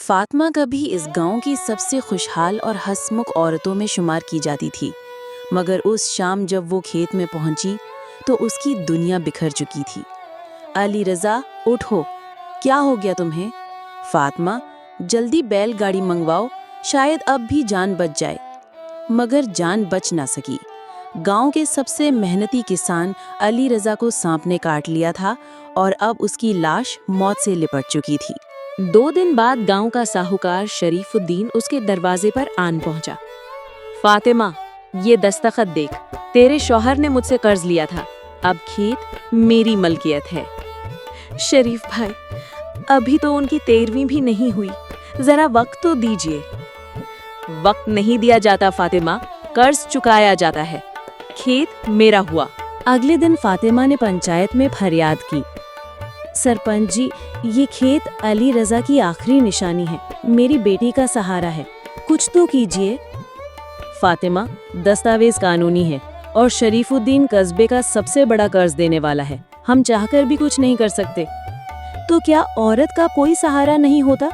फातिमा कभी इस गांव की सबसे खुशहाल और हंसमुख औरतों में शुमार की जाती थी, मगर उस शाम जब वो खेत में पहुंची तो उसकी दुनिया बिखर चुकी थी। अली रज़ा, उठो, क्या हो गया तुम्हें? फातिमा, जल्दी बैलगाड़ी मंगवाओ, शायद अब भी जान बच जाए। मगर जान बच ना सकी। गांव के सबसे मेहनती किसान अली रज़ा को सांप ने काट लिया था और अब उसकी लाश मौत से लिपट चुकी थी। 2 दिन बाद गांव का साहूकार शरीफुद्दीन उसके दरवाजे पर आन पहुंचा। फातिमा, ये दस्तखत देख, तेरे शौहर ने मुझसे कर्ज लिया था, अब खेत मेरी मलकियत है। शरीफ भाई, अभी तो उनकी 13वीं भी नहीं हुई, जरा वक्त तो दीजिए। वक्त नहीं दिया जाता फातिमा, कर्ज चुकाया जाता है। खेत मेरा हुआ। अगले दिन फातिमा ने पंचायत में फरियाद की, सरपंच जी, ये खेत अली रज़ा की आखिरी निशानी है, मेरी बेटी का सहारा है, कुछ तो कीजिए। फातिमा, दस्तावेज कानूनी है और शरीफुद्दीन कस्बे का सबसे बड़ा कर्ज देने वाला है, हम चाहकर भी कुछ नहीं कर सकते। तो क्या औरत का कोई सहारा नहीं होता?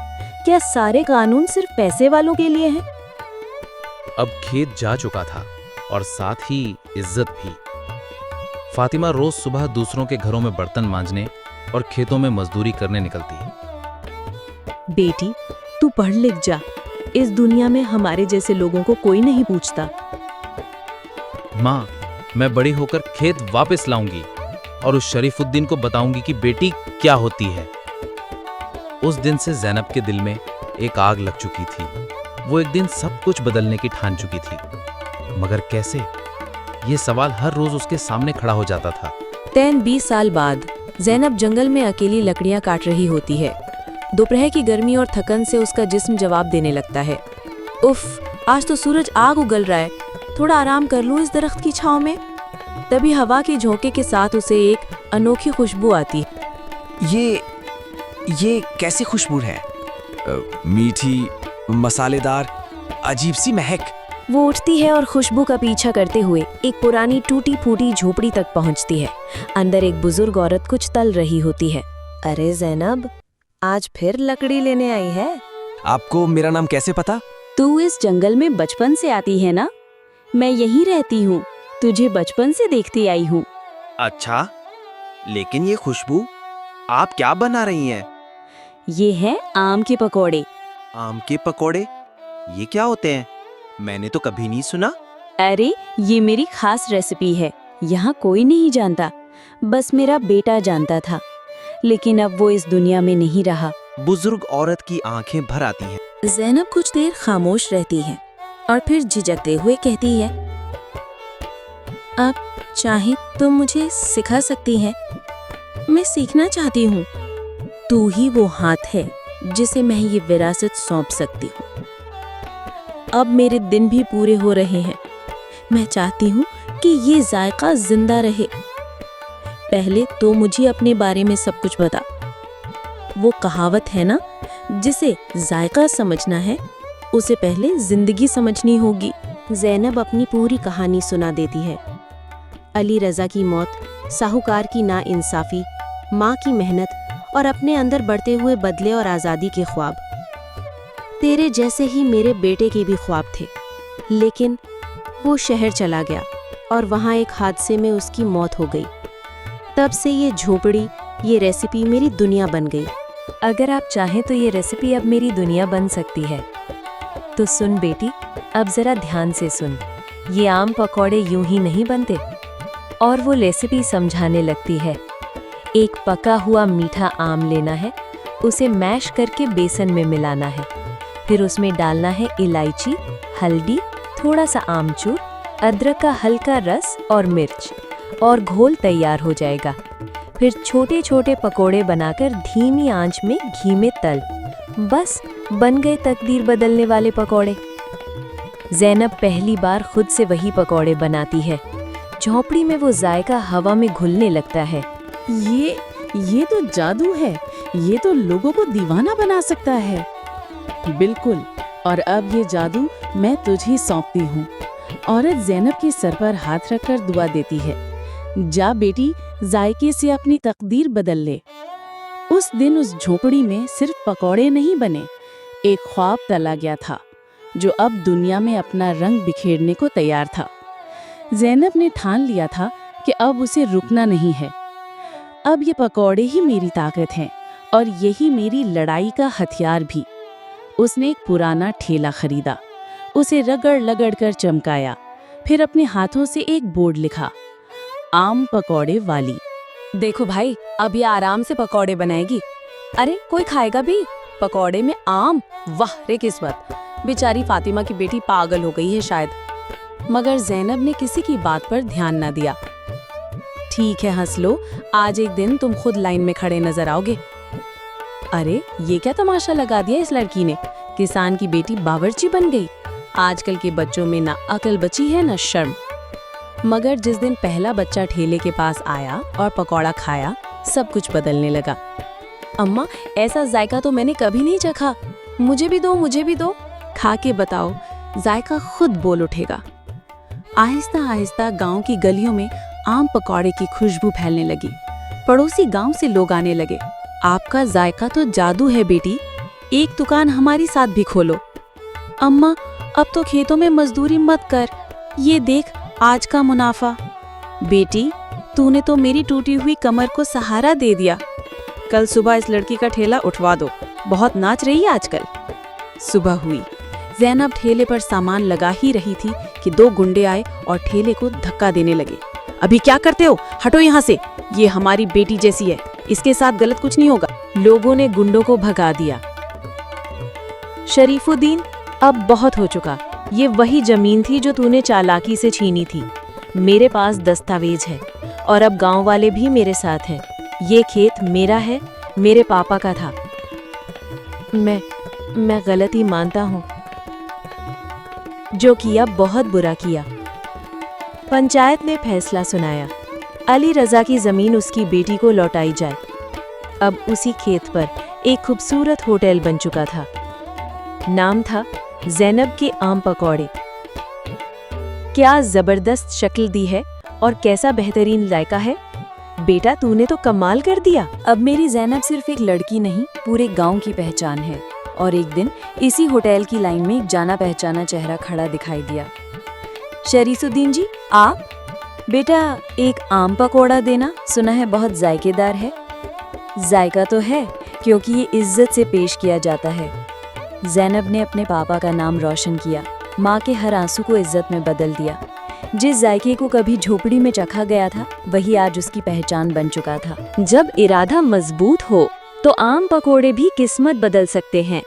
क्या सारे कानून सिर्फ पैसे वालों के लिए हैं? अब खेत जा चुका था और साथ ही इज्जत भी। फातिमा रोज सुबह दूसरों के घरों में बर्तन मांजने और खेतों में मजदूरी करने निकलती है। बेटी, तू पढ़ लिख जा, इस दुनिया में हमारे जैसे लोगों को कोई नहीं पूछता। माँ, मैं बड़ी होकर खेत वापस लाऊंगी और उस शरीफुद्दीन को बताऊंगी कि बेटी क्या होती है। उस दिन से ज़ैनब के दिल में एक आग लग चुकी थी। वो एक दिन सब कुछ बदलने की ठान चुकी थी, मगर कैसे? ये सवाल हर रोज उसके सामने खड़ा हो जाता था। 20 साल बाद ज़ैनब जंगल में अकेली लकड़ियां काट रही होती है। दोपहर की गर्मी और थकन से उसका जिस्म जवाब देने लगता है। उफ, आज तो सूरज आग उगल रहा है, थोड़ा आराम कर लूं इस दरख्त की छांव में। तभी हवा के झोंके के साथ उसे एक अनोखी खुशबू आती है। ये कैसी खुशबू है? मीठी, मसालेदार, अजीब सी महक। वो उठती है और खुशबू का पीछा करते हुए एक पुरानी टूटी फूटी झोपड़ी तक पहुंचती है। अंदर एक बुजुर्ग औरत कुछ तल रही होती है। अरे ज़ैनब, आज फिर लकड़ी लेने आई है? आपको मेरा नाम कैसे पता? तू इस जंगल में बचपन से आती है ना? मैं यहीं रहती हूँ, तुझे बचपन से देखती आई हूँ। अच्छा, लेकिन ये खुशबू, आप क्या बना रही हैं? ये है आम के पकौड़े। आम के पकोड़े? ये क्या होते हैं? मैंने तो कभी नहीं सुना। अरे, ये मेरी खास रेसिपी है, यहाँ कोई नहीं जानता, बस मेरा बेटा जानता था, लेकिन अब वो इस दुनिया में नहीं रहा। बुजुर्ग औरत की आंखें भर आती हैं। ज़ैनब कुछ देर खामोश रहती है और फिर झिझकते हुए कहती है, अब चाहे तो मुझे सिखा सकती है, मैं सीखना चाहती हूँ। तू ही वो हाथ है जिसे मैं ये विरासत सौंप सकती हूँ। अब मेरे दिन भी पूरे हो रहे हैं, मैं चाहती हूँ कि ये जायका जिंदा रहे। पहले तो मुझे अपने बारे में सब कुछ बता। वो कहावत है ना, जिसे जायका समझना है उसे पहले जिंदगी समझनी होगी। ज़ैनब अपनी पूरी कहानी सुना देती है। अली रज़ा की मौत, साहूकार की नाइंसाफी, माँ की मेहनत और अपने अंदर बढ़ते हुए बदले और आज़ादी के ख्वाब। तेरे जैसे ही मेरे बेटे के भी ख्वाब थे, लेकिन वो शहर चला गया और वहाँ एक हादसे में उसकी मौत हो गई। तब से ये झोपड़ी, ये रेसिपी मेरी दुनिया बन गई। अगर आप चाहें तो ये रेसिपी अब मेरी दुनिया बन सकती है। तो सुन बेटी, अब जरा ध्यान से सुन। ये आम पकौड़े यूं ही नहीं बनते। और वो रेसिपी समझाने लगती है। एक पका हुआ मीठा आम लेना है, उसे मैश करके बेसन में मिलाना है, फिर उसमें डालना है इलायची, हल्दी, थोड़ा सा आमचूर, अदरक का हल्का रस और मिर्च, और घोल तैयार हो जाएगा। फिर छोटे छोटे पकोड़े बनाकर धीमी आंच में घी में तल। बस बन गए तकदीर बदलने वाले पकोड़े। ज़ैनब पहली बार खुद से वही पकोड़े बनाती है। झोंपड़ी में वो जायका हवा में घुलने लगता है। ये तो जादू है, ये तो लोगों को दीवाना बना सकता है। बिल्कुल, और अब ये जादू मैं तुझे सौंपती हूँ। औरत ज़ैनब के सर पर हाथ रखकर दुआ देती है, जा बेटी, जायके से अपनी तकदीर बदल ले। उस दिन उस झोपड़ी में सिर्फ पकौड़े नहीं बने, एक ख्वाब तला गया था जो अब दुनिया में अपना रंग बिखेरने को तैयार था। ज़ैनब ने ठान लिया था कि अब उसे रुकना नहीं है। अब ये पकौड़े ही मेरी ताकत हैं और यही मेरी लड़ाई का हथियार भी। उसने एक पुराना ठेला खरीदा, उसे रगड़ लगड़ कर चमकाया, फिर अपने हाथों से एक बोर्ड लिखा, आम पकौड़े वाली। देखो भाई, अब ये आराम से पकौड़े बनाएगी। अरे कोई खाएगा भी? पकौड़े में आम? वाह रे किस्मत, बेचारी फातिमा की बेटी पागल हो गई है शायद। मगर ज़ैनब ने किसी की बात पर ध्यान न दिया। ठीक है, हंस लो, आज एक दिन तुम खुद लाइन में खड़े नजर आओगे। अरे ये क्या तमाशा लगा दिया इस लड़की ने, किसान की बेटी बावर्ची बन गई। आजकल के बच्चों में ना अकल बची है ना शर्म। मगर जिस दिन पहला बच्चा ठेले के पास आया और पकौड़ा खाया, सब कुछ बदलने लगा। अम्मा, ऐसा जायका तो मैंने कभी नहीं चखा, मुझे भी दो, मुझे भी दो। खा के बताओ, जायका खुद बोल उठेगा। आहिस्ता आहिस्ता गांव की गलियों में आम पकौड़े की खुशबू फैलने लगी। पड़ोसी गांव से लोग आने लगे। आपका जायका तो जादू है बेटी, एक दुकान हमारी साथ भी खोलो। अम्मा, अब तो खेतों में मजदूरी मत कर, ये देख आज का मुनाफा। बेटी, तूने तो मेरी टूटी हुई कमर को सहारा दे दिया। कल सुबह इस लड़की का ठेला उठवा दो, बहुत नाच रही है आजकल। सुबह हुई, ज़ैनब ठेले पर सामान लगा ही रही थी कि दो गुंडे आए और ठेले को धक्का देने लगे। अभी क्या करते हो, हटो यहाँ से, ये हमारी बेटी जैसी है, इसके साथ गलत कुछ नहीं होगा। लोगों ने गुंडों को भगा दिया। शरीफुद्दीन, अब बहुत हो चुका, ये वही जमीन थी जो तूने चालाकी से छीनी थी। मेरे पास दस्तावेज है और अब गांव वाले भी मेरे साथ हैं। ये खेत मेरा है, मेरे पापा का था। मैं गलती मानता हूँ, जो किया बहुत बुरा किया। पंचायत ने फैसला सुनाया, अली रजा की जमीन उसकी बेटी को लौटाई जाए। अब उसी खेत पर एक खूबसूरत होटल बन चुका था। नाम था ज़ैनब के आम पकौड़े। क्या जबरदस्त शक्ल दी है और कैसा बेहतरीन जायका है। बेटा, तूने तो कमाल कर दिया। अब मेरी ज़ैनब सिर्फ एक लड़की नहीं, पूरे गांव की पहचान है। और एक दिन इसी होटल की लाइन में एक जाना पहचाना चेहरा खड़ा दिखाई दिया। शरीफुद्दीन जी, आप? बेटा, एक आम पकौड़ा देना, सुना है बहुत जायकेदार है। जायका तो है, क्योंकि ये इज्जत से पेश किया जाता है। ज़ैनब ने अपने पापा का नाम रोशन किया, माँ के हर आंसू को इज्जत में बदल दिया। जिस जायके को कभी झोपड़ी में चखा गया था, वही आज उसकी पहचान बन चुका था। जब इरादा मजबूत हो तो आम पकोड़े भी किस्मत बदल सकते हैं।